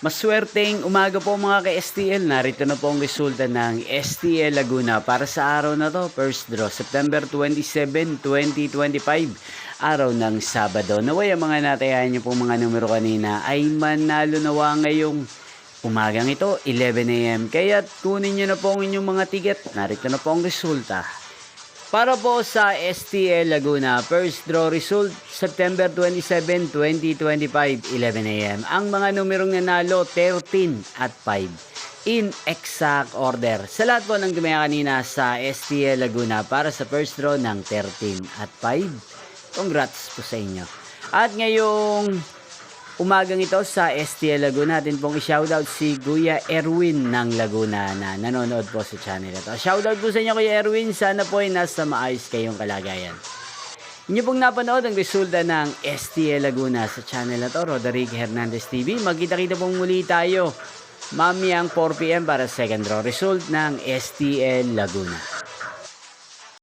Maswerteng umaga po mga ka-STL. Narito na po ang resulta ng STL Laguna para sa araw na to. First draw, September 27, 2025. Araw ng Sabado. Naway ang mga natayahan niyo pong mga numero kanina ay manalo nawa ngayong umagang ito, 11 AM. Kaya kunin niyo na po ang inyong mga ticket. Narito na po ang resulta. Para po sa STL Laguna, first draw result, September 27, 2025, 11 AM. Ang mga numerong nanalo, 13 at 5. In exact order. Sa lahat po ng tumaya kanina sa STL Laguna para sa first draw ng 13 at 5. Congrats po sa inyo. At ngayong umagang ito sa STL Laguna, natin pong i-shoutout si Kuya Erwin ng Laguna na nanonood po sa channel ito. Shoutout po sa inyo Kuya Erwin, sana po ay nasa maayos kayong kalagayan. Inyo pong napanood ang resulta ng STL Laguna sa channel na to, Roderick Hernandez TV. Magkita-kita pong muli tayo mamayang 4 PM para second draw result ng STL Laguna.